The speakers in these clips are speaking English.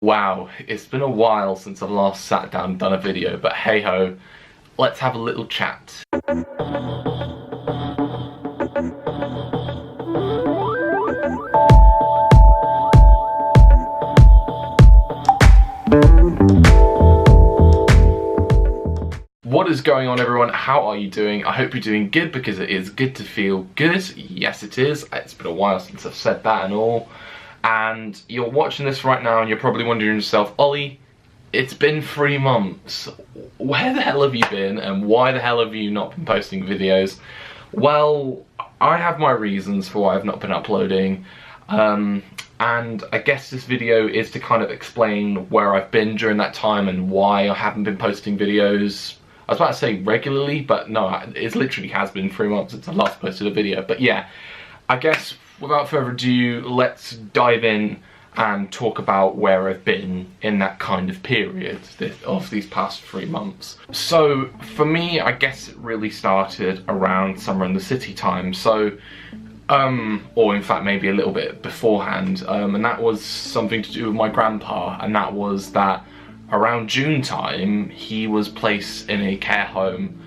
Wow, it's been a while since I've last sat down and done a video, but hey ho, let's have a little chat. What is going on, everyone? How are you doing? I hope you're doing good, because it is good to feel good. Yes, it is. It's been a while since I've said that and all. And you're watching this right now and you're probably wondering to yourself, Ollie, it's been 3 months. Where the hell have you been, and why the hell have you not been posting videos? Well, I have my reasons for why I've not been uploading. And I guess this video is to kind of explain where I've been during that time and why I haven't been posting videos. I was about to say regularly, but no, it literally has been 3 months since I last posted a video. But yeah, I guess without further ado, let's dive in and talk about where I've been in that kind of period of these past 3 months. So for me, I guess it really started around summer in the city time. So, or in fact maybe a little bit beforehand, and that was something to do with my grandpa, and that was that around June time he was placed in a care home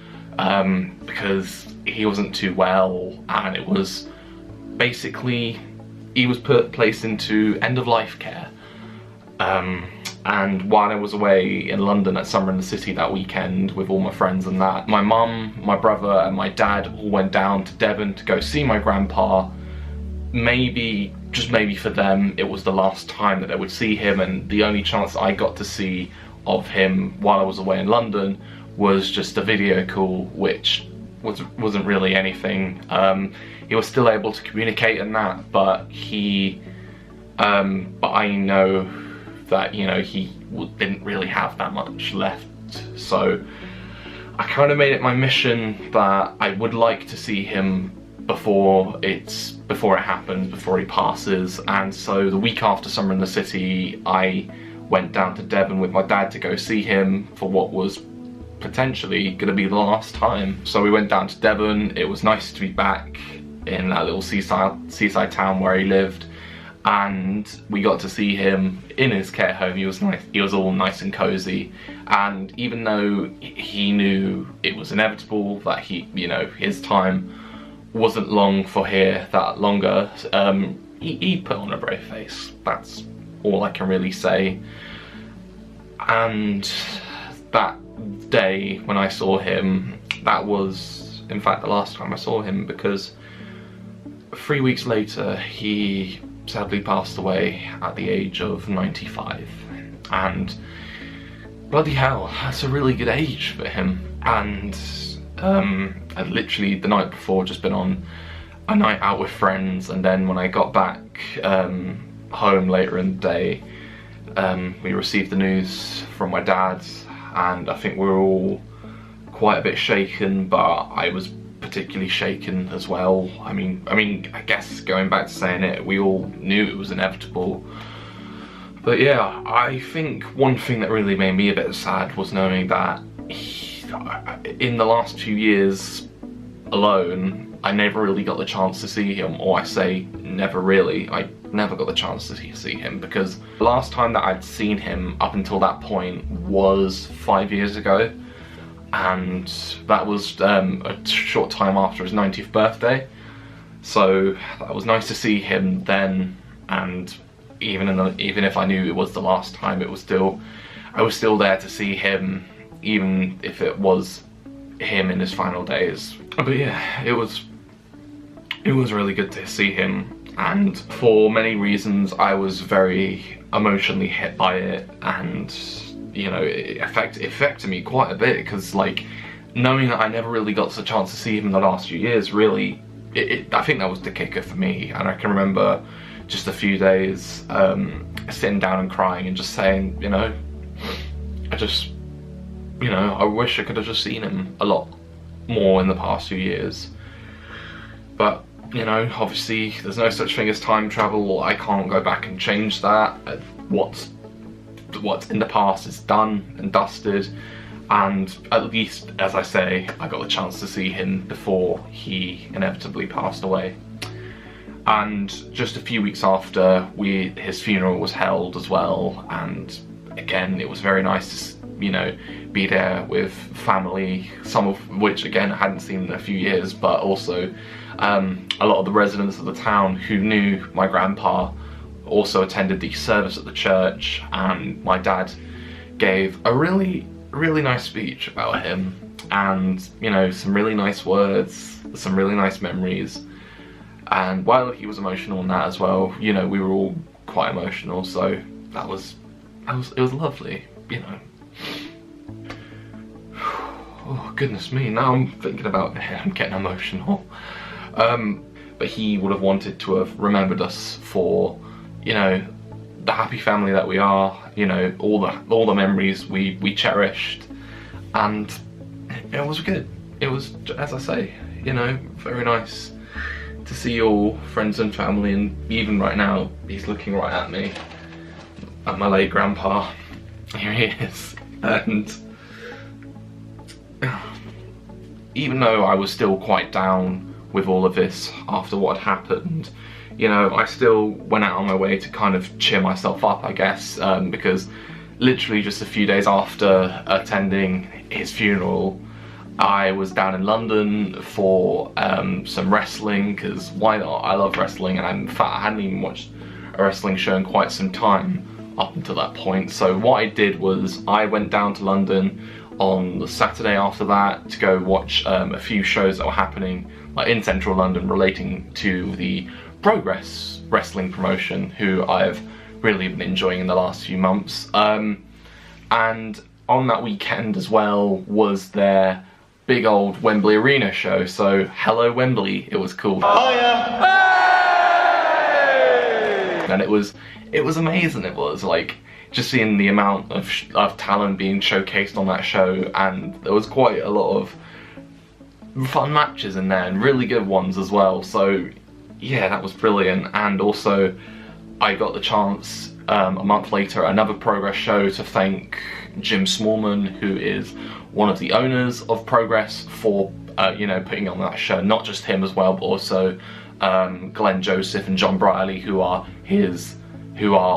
because he wasn't too well, and it was basically he was placed into end-of-life care. And while I was away in London at Summer in the City that weekend with all my friends and that, my mum, my brother and my dad all went down to Devon to go see my grandpa. Maybe, just maybe for them, it was the last time that they would see him, and the only chance I got to see of him while I was away in London was just a video call, which wasn't really anything. He was still able to communicate and that, but but I know that, you know, he didn't really have that much left. So I kind of made it my mission that I would like to see him before it happens, before he passes. And so the week after Summer in the City, I went down to Devon with my dad to go see him for what was potentially going to be the last time. So we went down to Devon. It was nice to be back in that little seaside town where he lived, and we got to see him in his care home. He was nice. He was all nice and cozy, and even though he knew it was inevitable that his time wasn't long for here that longer, he put on a brave face. That's all I can really say. And that day when I saw him, that was in fact the last time I saw him, because 3 weeks later he sadly passed away at the age of 95. And bloody hell, that's a really good age for him. And I'd literally the night before just been on a night out with friends, and then when I got back home later in the day, we received the news from my dad, and I think we were all quite a bit shaken, but I was particularly shaken as well. I mean, I guess going back to saying it, we all knew it was inevitable. But yeah, I think one thing that really made me a bit sad was knowing that in the last 2 years alone, I never really got the chance to see him. Or I say never really, I never got the chance to see him, because the last time that I'd seen him up until that point was 5 years ago, and that was a short time after his 90th birthday. So that was nice to see him then, and even if I knew it was the last time, I was still there to see him, even if it was him in his final days. But yeah, it was really good to see him, and for many reasons I was very emotionally hit by it, and you know, it affected me quite a bit, because like knowing that I never really got the chance to see him in the last few years, really, I think that was the kicker for me. And I can remember just a few days sitting down and crying and just saying, you know, I wish I could have just seen him a lot more in the past few years. But you know, obviously there's no such thing as time travel. I can't go back and change that. What's in the past is done and dusted, and at least, as I say, I got the chance to see him before he inevitably passed away. And just a few weeks after, his funeral was held as well, and again, it was very nice to, you know, be there with family, some of which again I hadn't seen in a few years, but also a lot of the residents of the town who knew my grandpa also attended the service at the church, and my dad gave a really nice speech about him, and, you know, some really nice words, some really nice memories. And while he was emotional in that as well, you know, we were all quite emotional, so it was lovely, you know. Oh goodness me, now I'm thinking about it, I'm getting emotional. But he would have wanted to have remembered us for, you know, the happy family that we are, you know, all the memories we cherished, and it was good. It was, as I say, you know, very nice to see all friends and family, and even right now, he's looking right at me, at my late grandpa. Here he is. And even though I was still quite down with all of this after what had happened, you know, I still went out on my way to kind of cheer myself up, I guess, because literally just a few days after attending his funeral, I was down in London for some wrestling, because why not? I love wrestling, and in fact I hadn't even watched a wrestling show in quite some time up until that point. So what I did was I went down to London on the Saturday after that to go watch a few shows that were happening like in central London relating to the Progress wrestling promotion, who I've really been enjoying in the last few months. And on that weekend as well was their big old Wembley Arena show, so Hello Wembley it was called. Oh yeah! Hey! And it was amazing. It was like just seeing the amount of talent being showcased on that show, and there was quite a lot of fun matches in there and really good ones as well, so yeah, that was brilliant. And also I got the chance a month later at another Progress show to thank Jim Smallman, who is one of the owners of Progress, for you know, putting on that show. Not just him as well, but also Glenn Joseph and John Briley, who are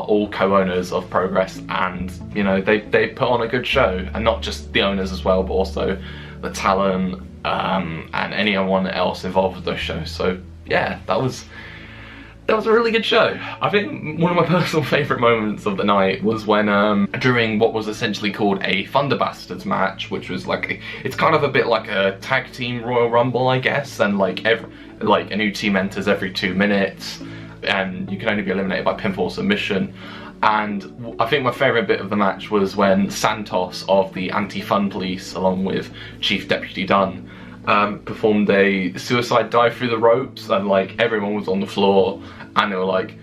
all co-owners of Progress, and you know, they put on a good show, and not just the owners as well, but also the talent and anyone else involved with those shows. So yeah, that was a really good show. I think one of my personal favourite moments of the night was when during what was essentially called a Thunder Bastards match, which was like it's kind of a bit like a tag team Royal Rumble, I guess, and like a new team enters every 2 minutes, and you can only be eliminated by pinfall submission. And I think my favourite bit of the match was when Santos of the Anti-Fun Police, along with Chief Deputy Dunn, performed a suicide dive through the ropes, and like everyone was on the floor and they were like,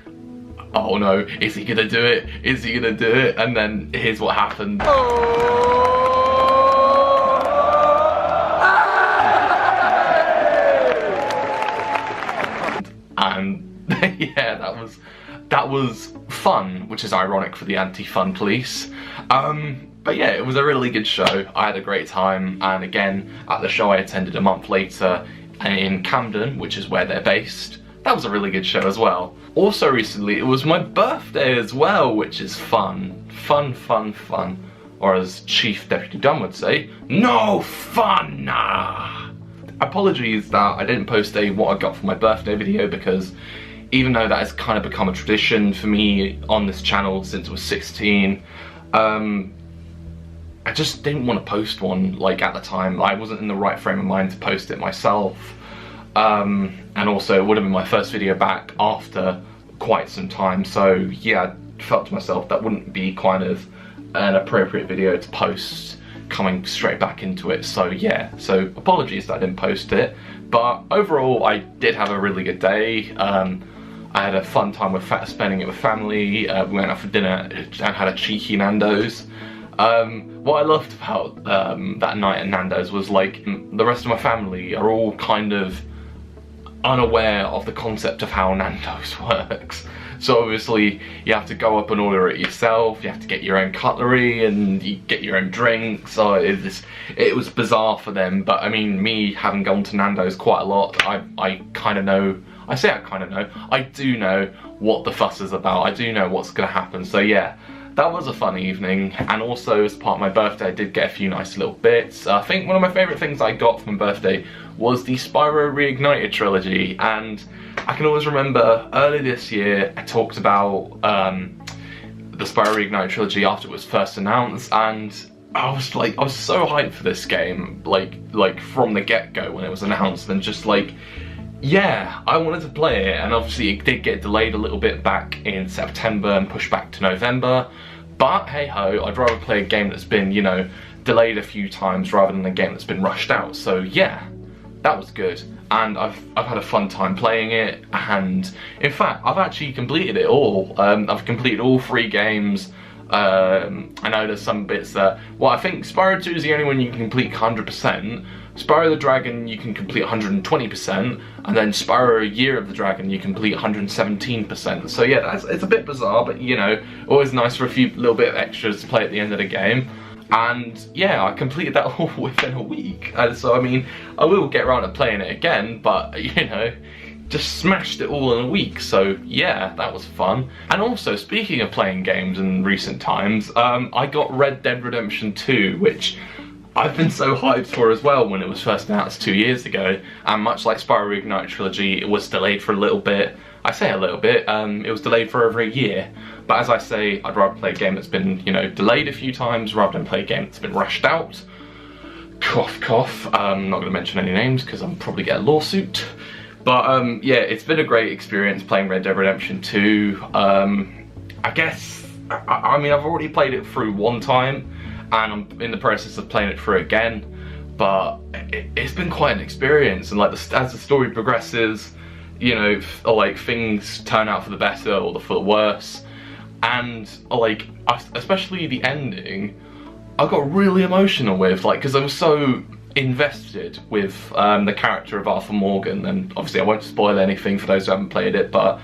oh no, is he gonna do it? Is he gonna do it? And then here's what happened. And yeah, that was fun, which is ironic for the Anti-Fun Police. But yeah, it was a really good show. I had a great time, and again, at the show I attended a month later in Camden, which is where they're based, that was a really good show as well. Also recently, it was my birthday as well, which is fun. Fun, fun, fun. Or as Chief Deputy Dunn would say, no fun! Nah. Apologies that I didn't post a what I got for my birthday video, because even though that has kind of become a tradition for me on this channel since I was 16, I just didn't want to post one like at the time. I wasn't in the right frame of mind to post it myself. And also it would have been my first video back after quite some time, so yeah, I felt to myself that wouldn't be kind of an appropriate video to post coming straight back into it. So yeah, so apologies that I didn't post it, but overall I did have a really good day. I had a fun time with spending it with family. We went out for dinner and had a cheeky Nando's. What I loved about that night at Nando's was like the rest of my family are all kind of unaware of the concept of how Nando's works. So obviously you have to go up and order it yourself, you have to get your own cutlery and you get your own drinks. So it was bizarre for them, but I mean, me having gone to Nando's quite a lot, I kind of know, I say I kind of know. I do know what the fuss is about. I do know what's going to happen. So yeah, that was a fun evening. And also as part of my birthday, I did get a few nice little bits. I think one of my favourite things I got for my birthday was the Spyro Reignited trilogy. And I can always remember earlier this year, I talked about the Spyro Reignited trilogy after it was first announced, and I was so hyped for this game, like from the get-go when it was announced, and just like, yeah, I wanted to play it. And obviously it did get delayed a little bit back in September and pushed back to November, but hey ho, I'd rather play a game that's been, you know, delayed a few times rather than a game that's been rushed out. So yeah, that was good, and I've had a fun time playing it. And in fact, I've actually completed it all. I've completed all 3 games. I know there's some bits that, well, I think Spyro 2 is the only one you can complete 100%. Spyro the Dragon you can complete 120%, and then Spyro Year of the Dragon you complete 117%. So yeah, it's a bit bizarre, but you know, always nice for a few little bit of extras to play at the end of the game. And yeah, I completed that all within a week. So I mean, I will get around to playing it again, but you know, just smashed it all in a week. So yeah, that was fun. And also, speaking of playing games in recent times, I got Red Dead Redemption 2, which I've been so hyped for as well when it was first announced 2 years ago. And much like Spyro Reignited trilogy, it was delayed for a little bit. I say a little bit, it was delayed for over a year. But as I say, I'd rather play a game that's been, you know, delayed a few times rather than play a game that's been rushed out. Cough, cough. I'm not going to mention any names because I'll probably get a lawsuit. But yeah, it's been a great experience playing Red Dead Redemption 2. I guess, I mean, I've already played it through one time, and I'm in the process of playing it through again. But it's been quite an experience, and like as the story progresses, you know, like things turn out for the better or for the worse. And like, especially the ending, I got really emotional with, like, because I was so invested with the character of Arthur Morgan. And obviously I won't spoil anything for those who haven't played it, but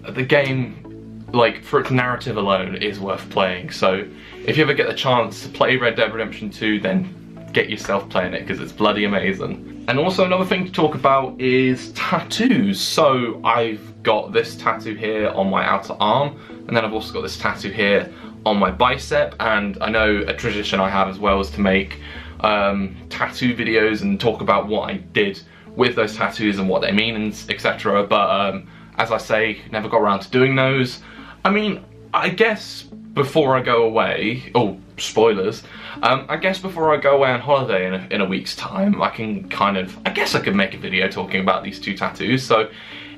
the game, like, for its narrative alone, is worth playing. So if you ever get the chance to play Red Dead Redemption 2, then get yourself playing it, because it's bloody amazing. And also another thing to talk about is tattoos. So I've got this tattoo here on my outer arm, and then I've also got this tattoo here on my bicep. And I know a tradition I have as well is to make tattoo videos and talk about what I did with those tattoos and what they mean, and etc. But as I say, never got around to doing those. I mean, I guess before I go away, oh, spoilers, I guess before I go away on holiday in a week's time, I can kind of, I guess I could make a video talking about these 2 tattoos. So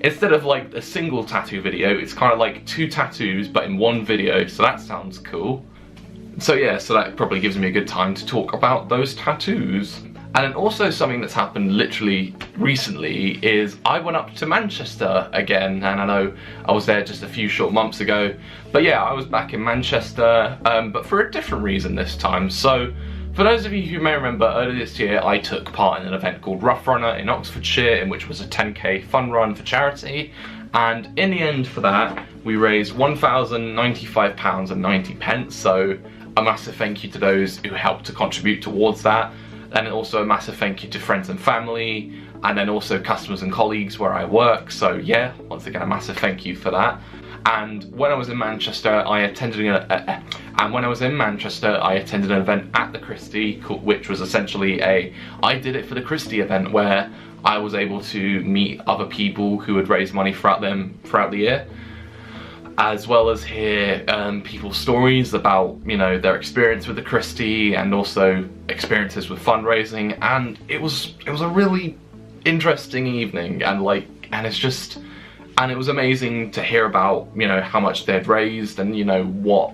instead of like a single tattoo video, it's kind of like 2 tattoos but in one video, so that sounds cool. So yeah, so that probably gives me a good time to talk about those tattoos. And then also something that's happened literally recently is I went up to Manchester again, and I know I was there just a few short months ago, but yeah, I was back in Manchester, but for a different reason this time. So for those of you who may remember, earlier this year I took part in an event called Rough Runner in Oxfordshire, in which was a 10k fun run for charity. And in the end for that, we raised £1,095.90, so a massive thank you to those who helped to contribute towards that. And also a massive thank you to friends and family, and then also customers and colleagues where I work. So yeah, once again, a massive thank you for that. And when I was in Manchester, I attended an event at the Christie, which was essentially I did it for the Christie event, where I was able to meet other people who would raise money throughout the year, as well as hear people's stories about, you know, their experience with the Christie and also experiences with fundraising. And it was a really interesting evening, and it was amazing to hear about, you know, how much they'd raised, and you know what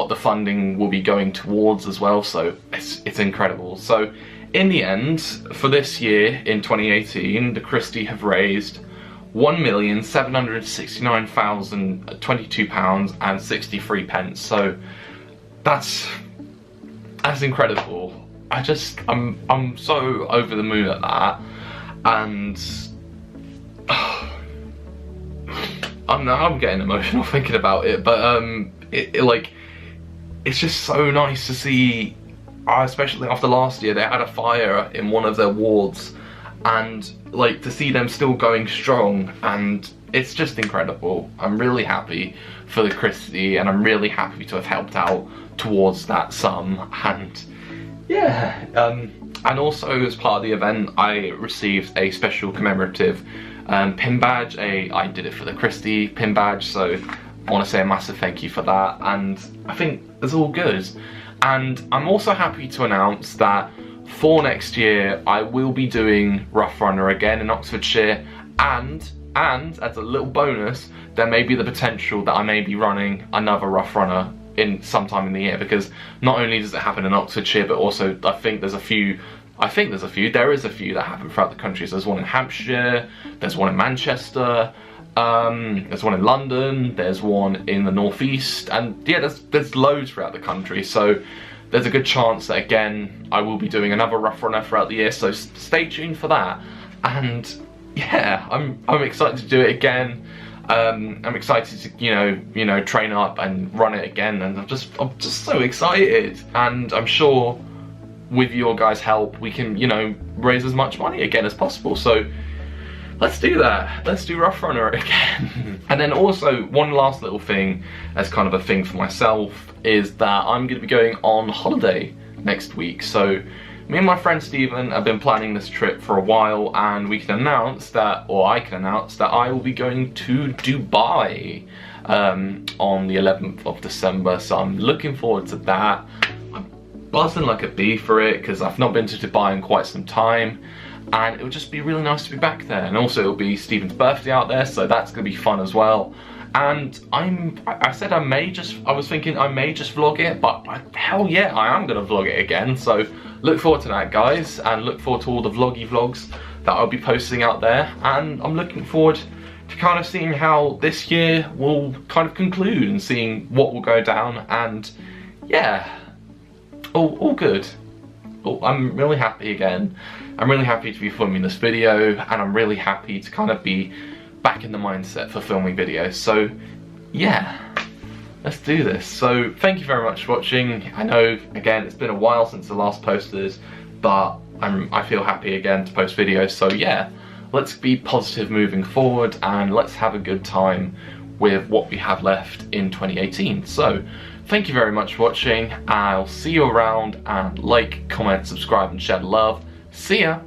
the funding will be going towards as well. So it's incredible. So in the end, for this year in 2018, the Christie have raised £1,769,022.63. So that's incredible. I'm so over the moon at that, and I'm getting emotional thinking about it. But it's just so nice to see, especially after last year. They had a fire in one of their wards, and like to see them still going strong, and it's just incredible. I'm really happy for the Christie, and I'm really happy to have helped out towards that sum. And yeah, and also as part of the event I received a special commemorative pin badge. I did it for the Christie pin badge, so I want to say a massive thank you for that, and I think it's all good. And I'm also happy to announce that for next year I will be doing Rough Runner again in Oxfordshire, and as a little bonus, there may be the potential that I may be running another Rough Runner in sometime in the year, because not only does it happen in Oxfordshire, but also I think there is a few that happen throughout the country. So there's one in Hampshire, there's one in Manchester, there's one in London, there's one in the northeast, and yeah, there's loads throughout the country. So there's a good chance that again I will be doing another Rough Runner throughout the year, so stay tuned for that. And yeah, I'm excited to do it again. I'm excited to you know train up and run it again, and I'm just so excited. And I'm sure with your guys' help we can raise as much money again as possible. So let's do that. Let's do Rough Runner again. And then also one last little thing as kind of a thing for myself is that I'm going to be going on holiday next week. So me and my friend Stephen have been planning this trip for a while, and we can announce that, or I can announce that I will be going to Dubai on the 11th of December. So I'm looking forward to that. I'm buzzing like a bee for it, because I've not been to Dubai in quite some time, and it would just be really nice to be back there. And also it'll be Stephen's birthday out there, so that's going to be fun as well. And I was thinking I may just vlog it, but hell yeah, I am going to vlog it again. So look forward to that, guys, and look forward to all the vloggy vlogs that I'll be posting out there. And I'm looking forward to kind of seeing how this year will kind of conclude, and seeing what will go down. And yeah, all good. I'm really happy again. I'm really happy to be filming this video, and I'm really happy to kind of be back in the mindset for filming videos. So yeah, let's do this. So thank you very much for watching. I know again it's been a while since the last posted, but I feel happy again to post videos. So yeah, let's be positive moving forward, and let's have a good time with what we have left in 2018. So thank you very much for watching. I'll see you around, and like, comment, subscribe and share the love. See ya.